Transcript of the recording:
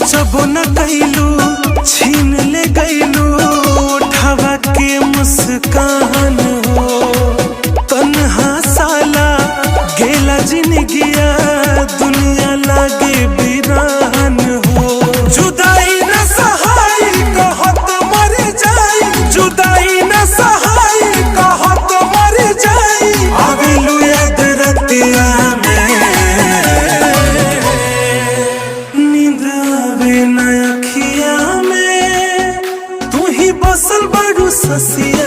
सोचबो न कैलू छीन ले गैलू उठावा के मुस्कान हो। तन्हा साला गेला जिंदगिया दुनिया लागे वीरान हो। जुदाई न सहाय कहत मर जाई, जुदाई न सहाय कहत मर जाई। आवेलू याद रतिया बसल बड़ू ससिया